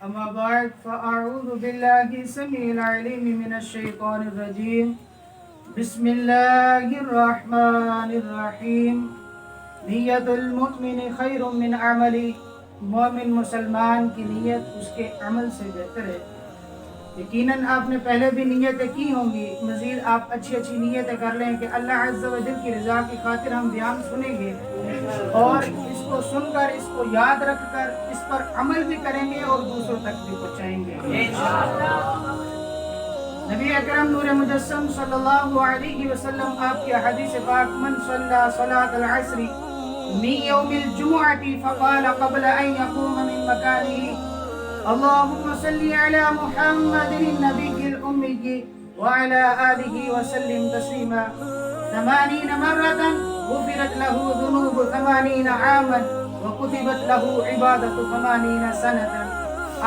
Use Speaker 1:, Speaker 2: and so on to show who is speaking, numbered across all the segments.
Speaker 1: أما بعد فأعوذ بالله السميع العليم من الشيطان الرجيم بسم الله الرحمن الرحیم نیت المؤمن خیر من عملی مومن مسلمان کی نیت اس کے عمل سے بہتر ہے۔ یقیناً آپ نے پہلے بھی نیتیں کی ہوں گی، مزید آپ اچھی اچھی نیتیں کر لیں کہ اللہ عز و جل کی رضا کی خاطر ہم بیان سنیں گے اور اس کو سن کر اس کو یاد رکھ کر اس پر عمل بھی کریں گے اور دوسروں تک بھی پہنچائیں گے۔ نبی اکرم نور مجسم صلی اللہ علیہ وسلم آپ کی حدیث پاک من صلی صلاة العصر من یوم الجمعة فقال قبل ان يقوم من مكانه اللهم صل على محمد النبي الأمي وعلى آله وسلم تسليما 80 مرة غفرت له ذنوب 80 عاما وكتبت له عبادة 80 سنة۔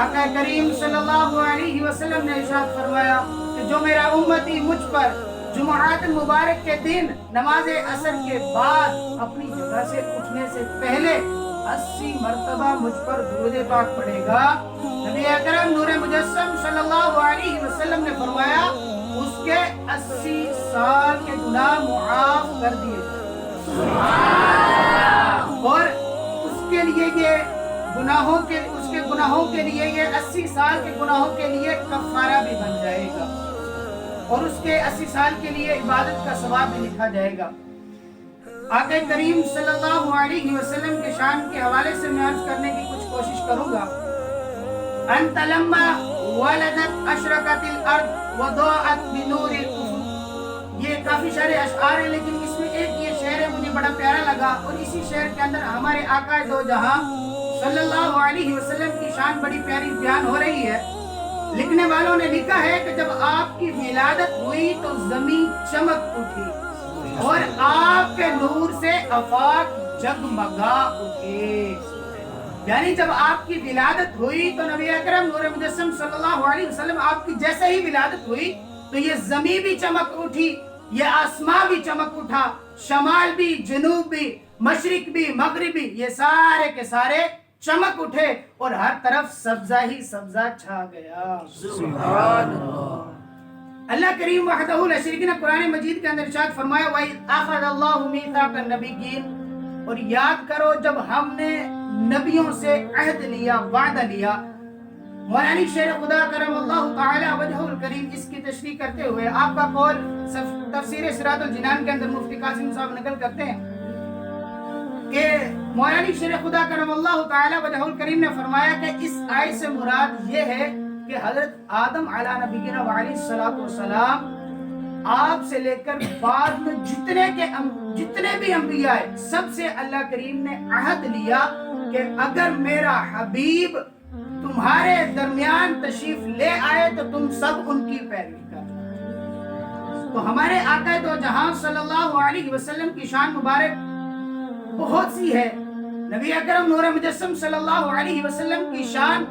Speaker 1: آقا کریم صلی اللہ علیہ وسلم نے ارشاد فرمایا کہ جو میرا امتی مجھ پر جمعات مبارک کے دن نماز عصر کے بعد اپنی جگہ سے اٹھنے سے پہلے 80 مرتبہ مجھ پر درود پاک پڑھے گا، نبی اکرم نور مجسم صلی اللہ علیہ وسلم نے فرمایا اس کے 80 سال کے گناہ معاف کر دیے اور اس کے گناہوں کے لیے یہ 80 سال کے گناہوں کے لیے کفارہ بھی بن جائے گا اور اس کے 80 سال کے لیے عبادت کا ثواب بھی لکھا جائے گا۔ آقا کریم صلی اللہ علیہ وسلم کے شان کے حوالے سے میں عرض کرنے کی کچھ کوشش کروں گا۔ انت لما ولدت اشرقت الارض وضاءت بنور الافق، یہ کافی سارے اشعار ہیں لیکن اس میں ایک یہ شعر ہے مجھے بڑا پیارا لگا اور اسی شعر کے اندر ہمارے آقا دو جہاں صلی اللہ علیہ وسلم کی شان بڑی پیاری بیان ہو رہی ہے۔ لکھنے والوں نے لکھا ہے کہ جب آپ کی ولادت ہوئی تو زمین چمک اٹھی اور آپ کے نور سے آفاق جگمگا اٹھے، یعنی جب آپ کی ولادت ہوئی تو نبی اکرم نور مجسم صلی اللہ علیہ وسلم آپ کی جیسے ہی ولادت ہوئی تو یہ زمین بھی چمک اٹھی، یہ آسمان بھی چمک اٹھا، شمال بھی، جنوب بھی، مشرق بھی، مغرب بھی، یہ سارے کے سارے چمک اٹھے اور ہر طرف سبزہ ہی سبزہ چھا گیا۔ سبحان اللہ۔ اللہ کریم وحدہ لا شریک نے قرآن مجید کے اندر ارشاد فرمایا وَإِذْ أَخَذَ اللَّهُ مِيثَاقَ النَّبِيِّينَ، اور یاد کرو جب ہم نے نبیوں سے عہد لیا، وعدہ لیا۔ مولانا شیر خدا کرم اللہ تعالی وجہ الکریم اس کی تشریح کرتے ہوئے آپ کا قول تفسیر صراط الجنان کے اندر مفتی قاسم صاحب نقل کرتے ہیں کہ مولانا شیر خدا کرم اللہ تعالی وجہ الکریم نے فرمایا کہ اس آیت سے مراد یہ ہے کہ حضرت آدم علیہ نبینا وعلیہ الصلوۃ والسلام آپ سے لے کر بعد میں جتنے بھی انبیاء ہیں سب سے اللہ کریم نے عہد لیا کہ اگر میرا حبیب تمہارے درمیان تشریف لے آئے تو تم سب ان کی پیروی کرو۔ تو ہمارے آقا دو جہاں صلی اللہ علیہ وسلم کی شان مبارک بہت سی ہے۔ نبی اکرم نور مجسم صلی اللہ علیہ وسلم کی شان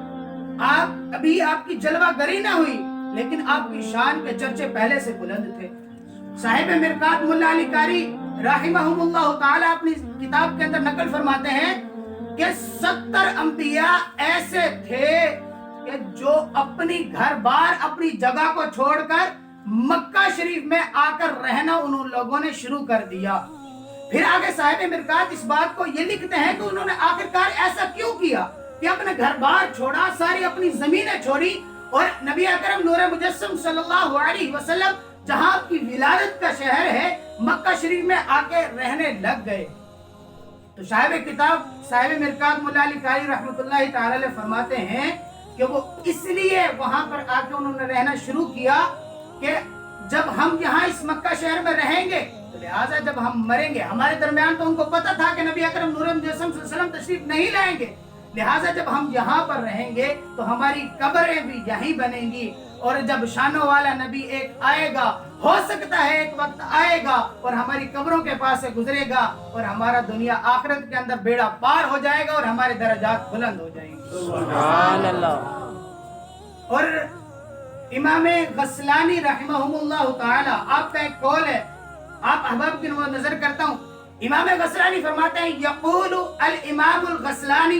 Speaker 1: ابھی آپ کی جلوہ گری نہ ہوئی لیکن آپ کی شان کے چرچے پہلے سے بلند تھے۔ صاحب مرقات ملا علی قاری رحمہم اللہ تعالی اپنی کتاب کے اندر نقل فرماتے ہیں کہ 70 انبیاء ایسے تھے کہ جو اپنی گھر بار اپنی جگہ کو چھوڑ کر مکہ شریف میں آ کر رہنا انہوں لوگوں نے شروع کر دیا۔ پھر آگے صاحب مرقات اس بات کو یہ لکھتے ہیں کہ انہوں نے آخرکار ایسا کیوں کیا کہ اپنے گھر بار چھوڑا، ساری اپنی زمینیں چھوڑی اور نبی اکرم نور مجسم صلی اللہ علیہ وسلم جہاں آپ کی ولادت کا شہر ہے مکہ شریف میں آ کے رہنے لگ گئے۔ تو صاحب مرقات مولا علی قاری رحمۃ اللہ تعالی علیہ فرماتے ہیں کہ وہ اس لیے وہاں پر آ کے انہوں نے رہنا شروع کیا کہ جب ہم یہاں اس مکہ شہر میں رہیں گے تو لہٰذا جب ہم مریں گے، ہمارے درمیان تو ان کو پتہ تھا کہ نبی اکرم نور مجسم صلی اللہ علیہ وسلم تشریف نہیں لائیں گے، لہٰذا جب ہم یہاں پر رہیں گے تو ہماری قبریں بھی یہیں بنیں گی اور جب شانوں والا نبی ایک آئے گا ہو سکتا ہے ایک وقت آئے گا اور ہماری قبروں کے پاس سے گزرے گا اور ہمارا دنیا آخرت کے اندر بیڑا پار ہو جائے گا اور ہمارے درجات بلند ہو جائیں گے۔ سبحان اللہ۔ اور امام غسلانی رحمہم اللہ تعالی آپ کا ایک قول ہے، آپ احباب کی نظر کرتا ہوں، امام غسلانی فرماتے ہیں یقول الامام الغسلانی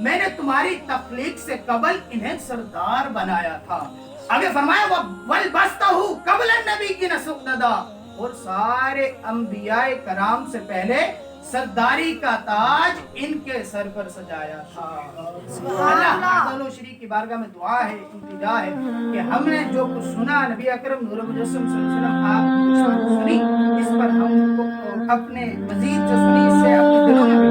Speaker 1: میں نے تمہاری تخلیق سے قبل انہیں سردار بنایا تھا. آگے فرمایا وَالْبَسْتَهُ قَبْلَ النَّبِيِّينَ سُؤْدَدًا, اور سارے انبیاء کرام سے پہلے سرداری کا تاج ان کے سر پر سجایا تھا. اللہ تعالیٰ شریف کی بارگاہ میں دعا ہے, التجا ہے کہ ہم نے جو کچھ سنا نبی اکرم نور مجسم صلی اللہ علیہ وسلم آپ کی سنی, اس پر ہم کو اپنے مزید جو سنی اس سے اپنے دلوں میں